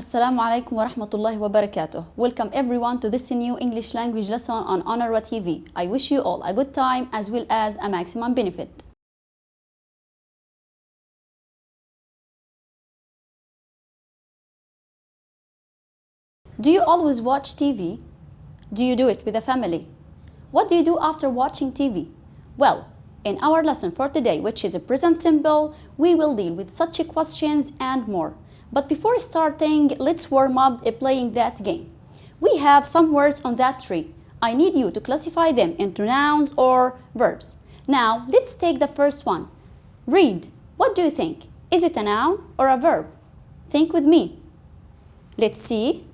Assalamu alaikum wa rahmatullahi wa barakatuh. Welcome everyone to this new English language lesson on أونروا TV. I wish you all a good time as well as a maximum benefit. Do you always watch TV? Do you do it with a family? What do you do after watching TV? Well, in our lesson for today, which is a present simple, we will deal with such questions and more. But before starting, let's warm up playing that game. We have some words on that tree. I need you to classify them into nouns or verbs. Now, let's take the first one. Read. What do you think? Is it a noun or a verb? Think with me. Let's see.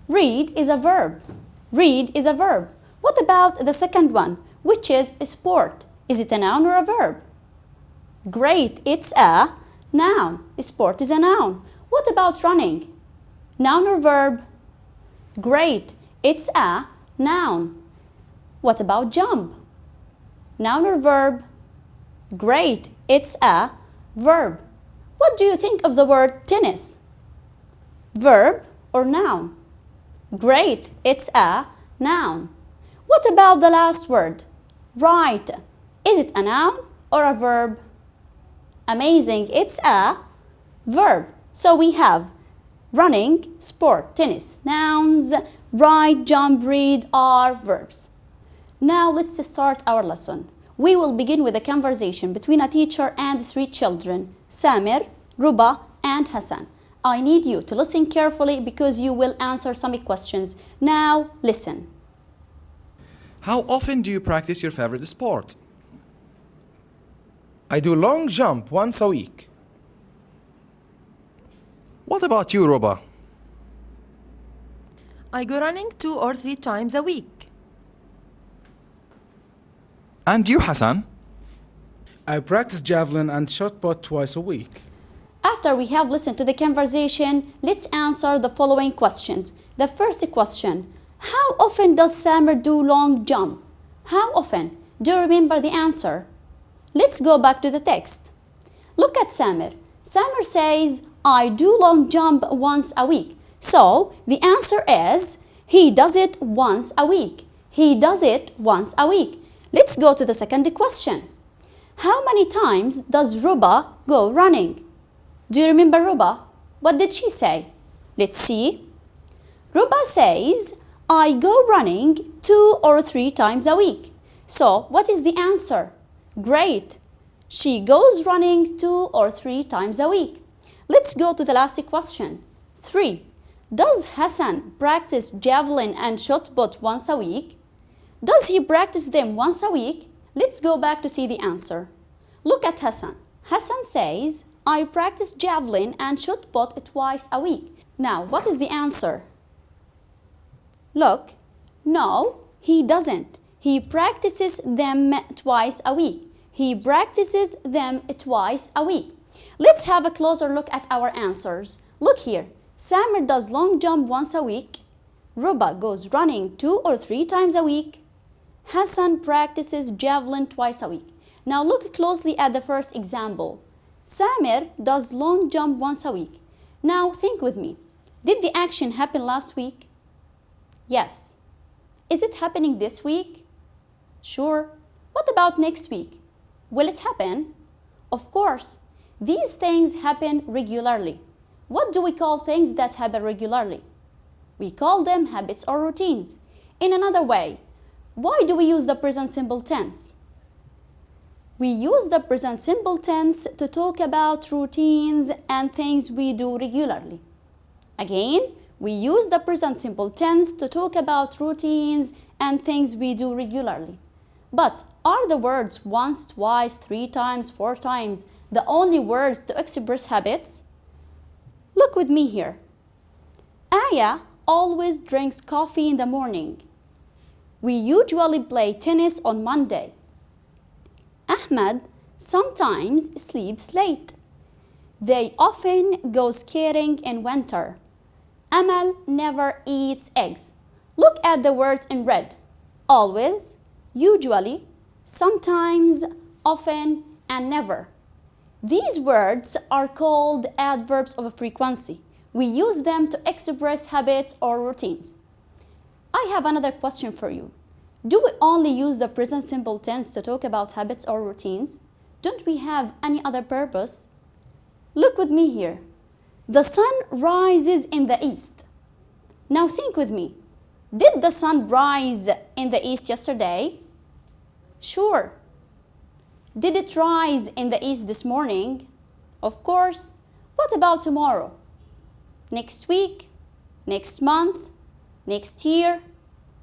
Read is a verb. Read is a verb. What about the second one, which is sport? Is it a noun or a verb? Great, it's a noun. Sport is a noun. What about running? Noun or verb? Great, it's a noun. What about jump? Noun or verb? Great, it's a verb. What do you think of the word tennis? Verb or noun? Great, it's a noun. What about the last word? Write. Is it a noun or a verb? Amazing, it's a verb. So we have running, sport, tennis, nouns, write, jump, read are verbs. Now let's start our lesson. We will begin with a conversation between a teacher and three children, Samir, Ruba, and Hassan. I need you to listen carefully because you will answer some questions. Now listen. How often do you practice your favorite sport? I do long jump once a week. What about you, Ruba? I go running 2 or 3 times a week. And you, Hassan? I practice javelin and shot put twice a week. After we have listened to the conversation, let's answer the following questions. The first question, how often does Samir do long jump? How often? Do you remember the answer? Let's go back to the text. Look at Samir. Samir says, I do long jump once a week. So the answer is, he does it once a week. He does it once a week. Let's go to the second question. How many times does Ruba go running? Do you remember Ruba? What did she say? Let's see. Ruba says, I go running 2 or 3 times a week. So what is the answer? Great. She goes running 2 or 3 times a week. Let's go to the last question. 3. Does Hassan practice javelin and shot put once a week? Does he practice them once a week? Let's go back to see the answer. Look at Hassan. Hassan says, I practice javelin and shot put twice a week. Now, what is the answer? Look, no, he doesn't. He practices them twice a week. He practices them twice a week. Let's have a closer look at our answers. Look here. Samir does long jump once a week. Ruba goes running 2 or 3 times a week. Hassan practices javelin twice a week. Now look closely at the first example. Samir does long jump once a week. Now think with me. Did the action happen last week? Yes. Is it happening this week? Sure. What about next week? Will it happen? Of course. These things happen regularly. What do we call things that happen regularly? We call them habits or routines. In another way, why do we use the present simple tense? We use the present simple tense to talk about routines and things we do regularly. Again, we use the present simple tense to talk about routines and things we do regularly. But are the words once, twice, 3 times, 4 times the only words to express habits? Look with me here. Aya always drinks coffee in the morning. We usually play tennis on Monday. Ahmed sometimes sleeps late. They often go skating in winter. Amal never eats eggs. Look at the words in red. Always, usually, sometimes, often, and never. These words are called adverbs of frequency. We use them to express habits or routines. I have another question for you. Do we only use the present simple tense to talk about habits or routines? Don't we have any other purpose? Look with me here. The sun rises in the east. Now think with me. Did the sun rise in the east yesterday? Sure. Did it rise in the east this morning? Of course. What about tomorrow? Next week? Next month? Next year?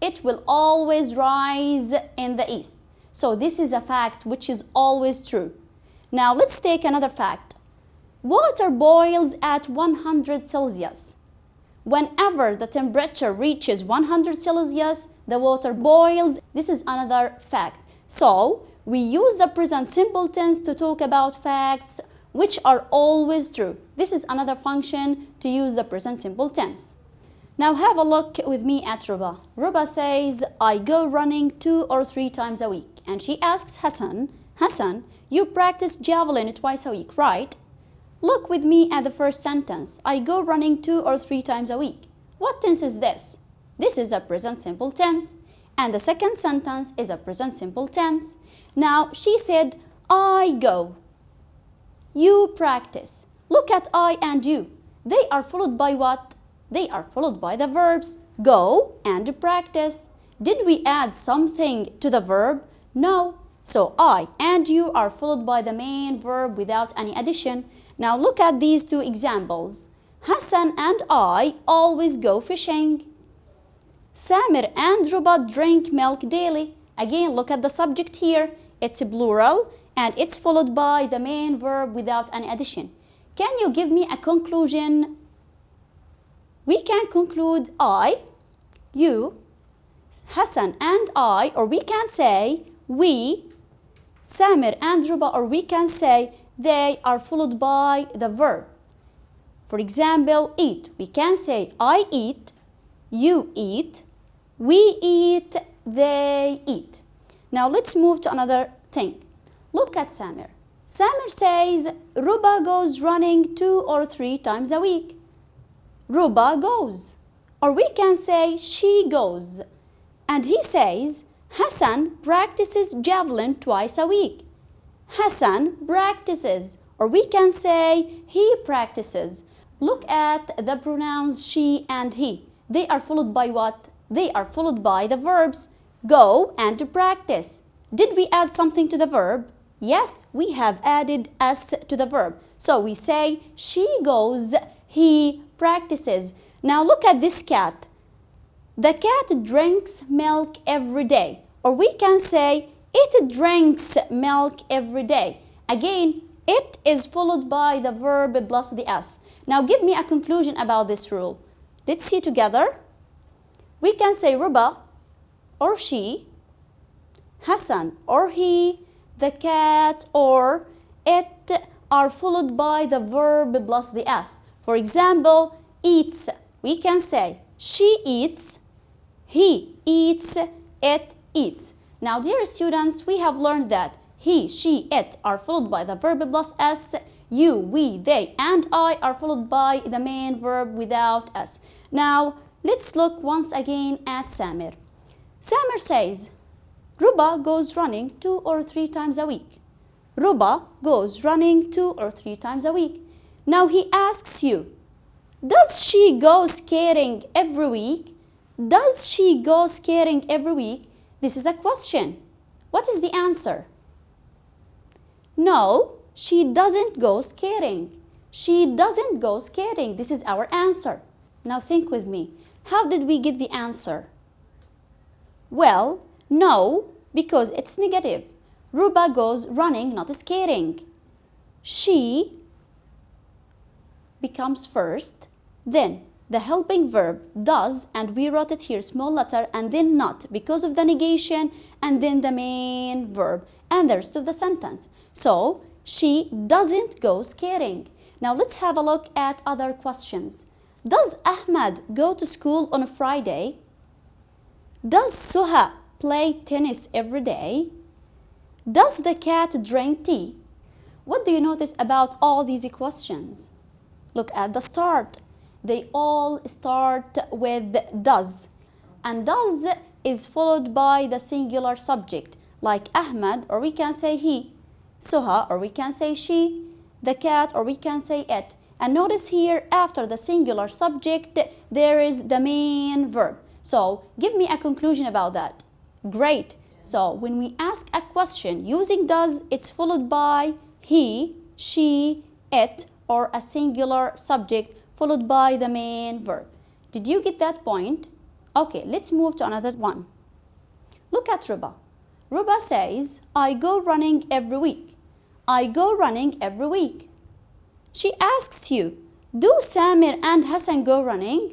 It will always rise in the east. So this is a fact which is always true. Now let's take another fact. Water boils at 100 Celsius. Whenever the temperature reaches 100 Celsius, the water boils. This is another fact. So we use the present simple tense to talk about facts which are always true. This is another function to use the present simple tense. Now have a look with me at Ruba. Ruba says, I go running 2 or 3 times a week. And she asks Hassan, Hassan, you practice javelin twice a week, right? Look with me at the first sentence. I go running 2 or 3 times a week. What tense is this? This is a present simple tense. And the second sentence is a present simple tense. Now she said, I go. You practice. Look at I and you. They are followed by what? They are followed by the verbs go and practice. Did we add something to the verb? No. So I and you are followed by the main verb without any addition. Now look at these 2 examples. Hassan and I always go fishing. Samir and Ruba drink milk daily. Again, look at the subject here. It's plural and it's followed by the main verb without any addition. Can you give me a conclusion? We can conclude I, you, Hassan and I, or we can say we, Samir and Ruba, or we can say they are followed by the verb. For example, eat. We can say I eat, you eat, we eat, they eat. Now let's move to another thing. Look at Samir. Samir says Ruba goes running 2 or 3 times a week. Ruba goes. Or we can say she goes. And he says Hassan practices javelin twice a week. Hassan practices, or we can say he practices. Look at the pronouns she and he. They are followed by what? They are followed by the verbs go and to practice. Did we add something to the verb? Yes, we have added s to the verb. So we say she goes, he practices. Now look at this cat. The cat drinks milk every day. Or we can say it drinks milk every day. Again, it is followed by the verb plus the s. Now give me a conclusion about this rule. Let's see together. We can say Ruba or she, Hassan or he, the cat or it are followed by the verb plus the s. For example, eats. We can say she eats, he eats, it eats. Now, dear students, we have learned that he, she, it are followed by the verb plus s. You, we, they, and I are followed by the main verb without s. Now, let's look once again at Samir. Samir says, Ruba goes running 2 or 3 times a week. Ruba goes running 2 or 3 times a week. Now he asks you, does she go skating every week? Does she go skating every week? This is a question. What is the answer? No, she doesn't go skating. She doesn't go skating. This is our answer. Now think with me. How did we get the answer? Well, no, because it's negative. Ruba goes running, not skating. She becomes first, then the helping verb does, and we wrote it here small letter, and then not because of the negation, and then the main verb and the rest of the sentence. So she doesn't go skating. Now let's have a look at other questions. Does Ahmad go to school on a Friday? Does Suha play tennis every day? Does the cat drink tea? What do you notice about all these questions? Look at the start. They all start with does. And does is followed by the singular subject, like Ahmed, or we can say he, Suha, or we can say she, the cat, or we can say it. And notice here, after the singular subject, there is the main verb. So give me a conclusion about that. Great. So when we ask a question using does, it's followed by he, she, it, or a singular subject followed by the main verb. Did you get that point? Okay, let's move to another one. Look at Ruba. Ruba says, I go running every week. I go running every week. She asks you, do Samir and Hassan go running?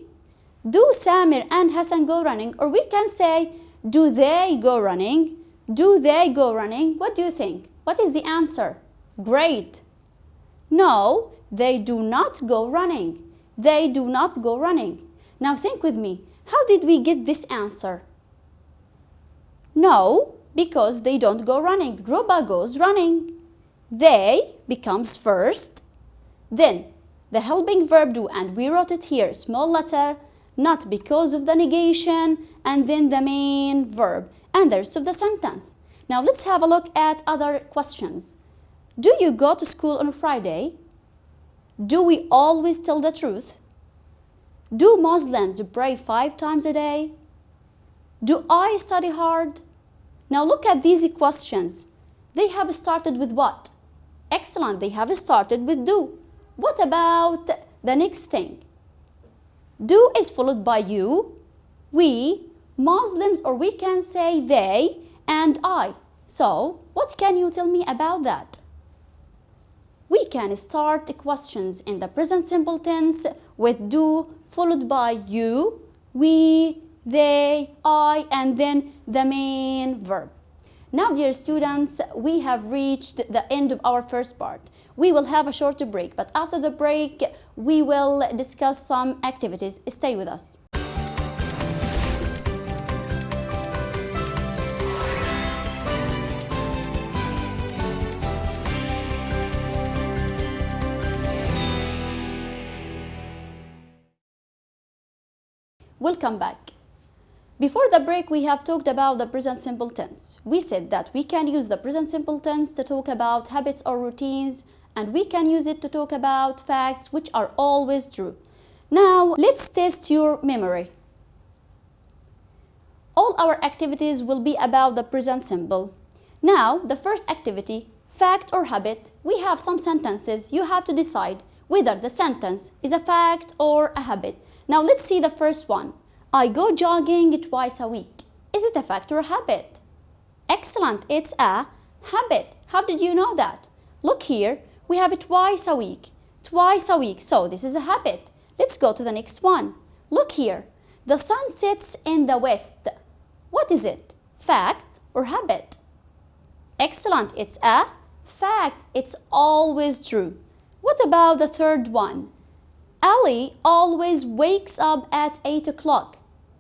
Do Samir and Hassan go running? Or we can say, do they go running? Do they go running? What do you think? What is the answer? Great. No, they do not go running. They do not go running. Now think with me. How did we get this answer? No, because they don't go running. Ruba goes running. They becomes first. Then the helping verb do, and we wrote it here, small letter, not because of the negation, and then the main verb, and the rest of the sentence. Now let's have a look at other questions. Do you go to school on Friday? Do we always tell the truth? Do Muslims pray 5 times a day? Do I study hard? Now look at these questions. They have started with what? Excellent, they have started with do. What about the next thing? Do is followed by you, we, Muslims, or we can say they, and I. So, what can you tell me about that? We can start the questions in the present simple tense with do followed by you, we, they, I, and then the main verb. Now, dear students, we have reached the end of our first part. We will have a short break, but after the break, we will discuss some activities. Stay with us. Welcome back. Before the break, we have talked about the present simple tense. We said that we can use the present simple tense to talk about habits or routines, and we can use it to talk about facts which are always true. Now, let's test your memory. All our activities will be about the present simple. Now, the first activity, fact or habit, we have some sentences. You have to decide whether the sentence is a fact or a habit. Now, let's see the first one. I go jogging twice a week. Is it a fact or a habit? Excellent, it's a habit. How did you know that? Look here, we have it twice a week. Twice a week, so this is a habit. Let's go to the next one. Look here, the sun sets in the west. What is it? Fact or habit? Excellent, it's a fact. It's always true. What about the third one? Ali always wakes up at 8 o'clock.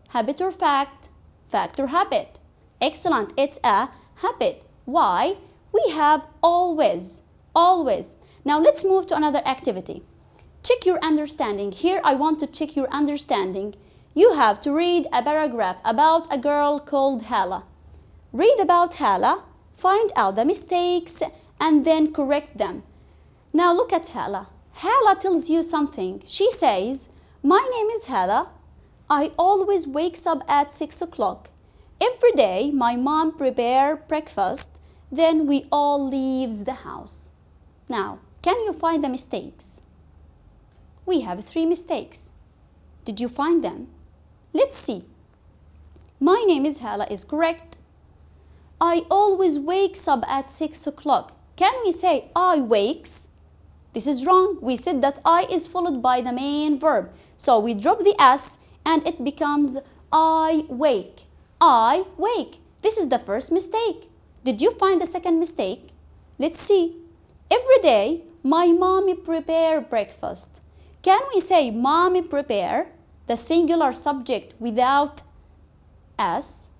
Habit or fact? Fact or habit? Excellent, it's a habit. Why? We have always, always. Now let's move to another activity. Check your understanding. Here I want to check your understanding. You have to read a paragraph about a girl called Hala. Read about Hala, find out the mistakes, and then correct them. Now look at Hala. Hala tells you something. She says, my name is Hala. I always wakes up at 6 o'clock. Every day my mom prepare breakfast, then we all leaves the house. Now, can you find the mistakes? We have 3 mistakes. Did you find them? Let's see. My name is Hala is correct. I always wakes up at 6 o'clock. Can we say I wakes? This is wrong. We said that I is followed by the main verb. So we drop the S and it becomes I wake. I wake. This is the first mistake. Did you find the second mistake? Let's see. Every day, my mommy prepare breakfast. Can we say mommy prepare, the singular subject without S?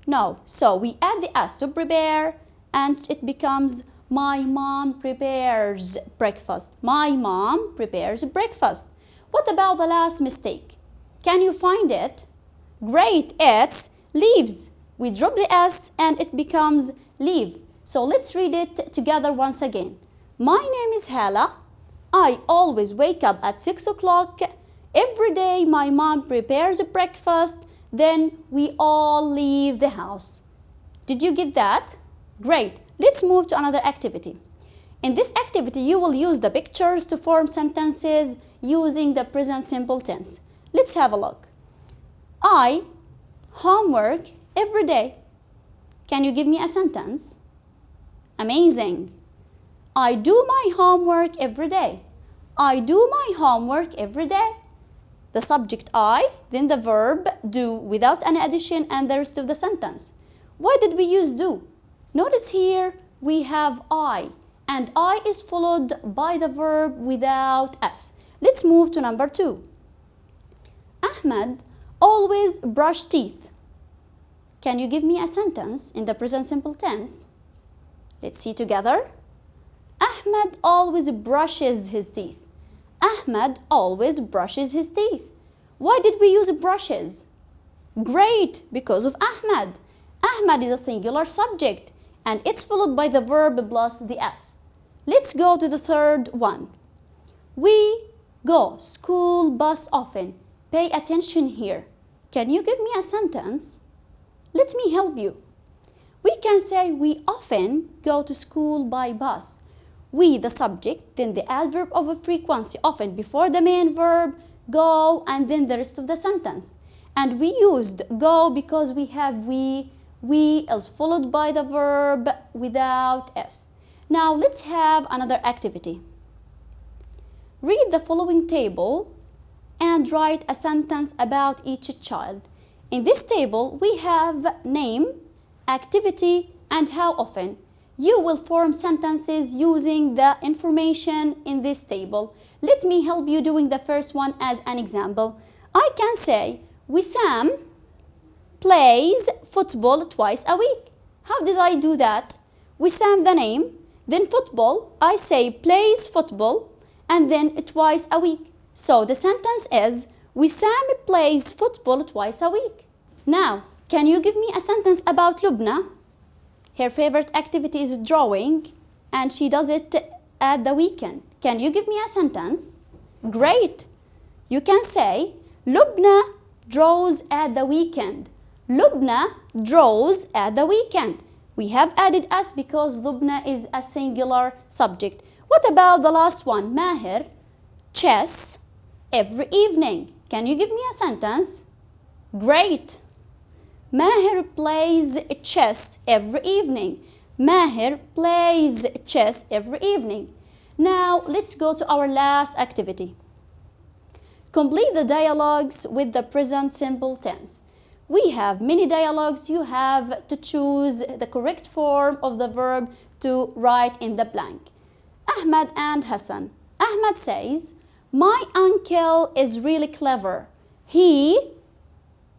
No. So we add the S to prepare and it becomes my mom prepares breakfast. My mom prepares breakfast. What about the last mistake? Can you find it? Great, it's leaves. We drop the S and it becomes leave. So let's read it together once again. My name is Hala. I always wake up at 6 o'clock. Every day my mom prepares breakfast. Then we all leave the house. Did you get that? Great. Let's move to another activity. In this activity, you will use the pictures to form sentences using the present simple tense. Let's have a look. I homework every day. Can you give me a sentence? Amazing. I do my homework every day. I do my homework every day. The subject I, then the verb do without any addition and the rest of the sentence. Why did we use do? Notice here we have I, and I is followed by the verb without S. Let's move to number 2. Ahmed always brush teeth. Can you give me a sentence in the present simple tense? Let's see together. Ahmed always brushes his teeth. Ahmed always brushes his teeth. Why did we use brushes? Great, because of Ahmed. Ahmed is a singular subject and it's followed by the verb plus the S. Let's go to the third one. We go school bus often. Pay attention here. Can you give me a sentence? Let me help you. We can say we often go to school by bus. We, the subject, then the adverb of a frequency, often before the main verb, go, and then the rest of the sentence. And we used go because we have we is followed by the verb without S. Now let's have another activity. Read the following table and write a sentence about each child. In this table, we have name, activity, and how often. You will form sentences using the information in this table. Let me help you doing the first one as an example. I can say, Wissam plays football twice a week. How did I do that? Wissam the name, then football. I say plays football, and then twice a week. So the sentence is, Wissam plays football twice a week. Now, can you give me a sentence about Lubna? Her favorite activity is drawing, and she does it at the weekend. Can you give me a sentence? Great. You can say, Lubna draws at the weekend. Lubna draws at the weekend. We have added S because Lubna is a singular subject. What about the last one? Mahir, chess every evening. Can you give me a sentence? Great. Mahir plays chess every evening. Mahir plays chess every evening. Now let's go to our last activity. Complete the dialogues with the present simple tense. We have many dialogues. You have to choose the correct form of the verb to write in the blank. Ahmed and Hassan. Ahmed says, my uncle is really clever. He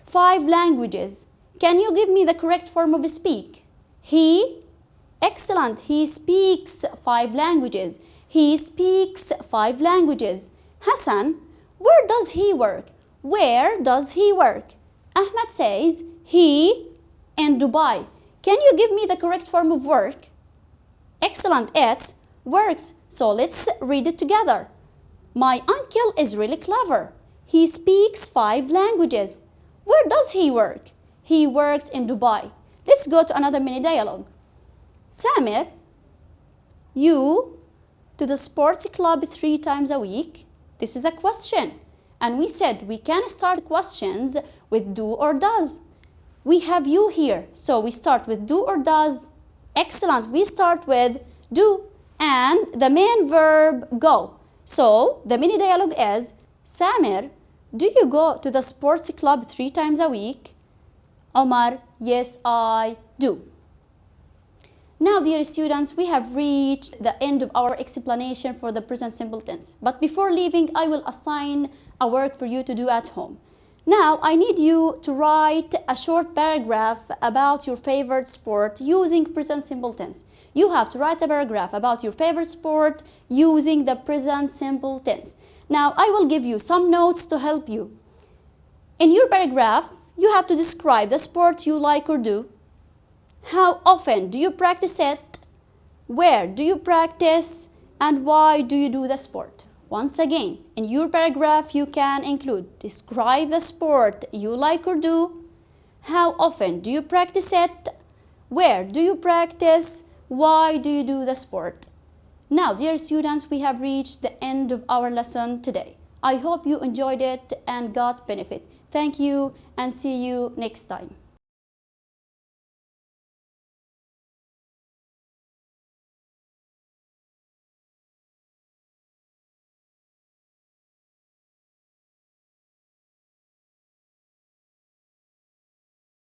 5 languages. Can you give me the correct form of speak? He, excellent. He speaks 5 languages. He speaks 5 languages. Hassan, where does he work? Where does he work? Ahmed says, he in Dubai. Can you give me the correct form of work? Excellent, it's works. So let's read it together. My uncle is really clever. He speaks 5 languages. Where does he work? He works in Dubai. Let's go to another mini dialogue. Samir, you to the sports club 3 times a week? This is a question. And we said we can start questions with do or does. We have you here, so we start with do or does. Excellent, we start with do and the main verb go. So the mini dialogue is, Samir, do you go to the sports club 3 times a week? Omar, yes, I do. Now, dear students, we have reached the end of our explanation for the present simple tense. But before leaving, I will assign a work for you to do at home. Now, I need you to write a short paragraph about your favorite sport using present simple tense. You have to write a paragraph about your favorite sport using the present simple tense. Now, I will give you some notes to help you. In your paragraph, you have to describe the sport you like or do. How often do you practice it? Where do you practice? And why do you do the sport? Once again, in your paragraph, you can include describe the sport you like or do. How often do you practice it? Where do you practice? Why do you do the sport? Now, dear students, we have reached the end of our lesson today. I hope you enjoyed it and got benefit. Thank you and see you next time.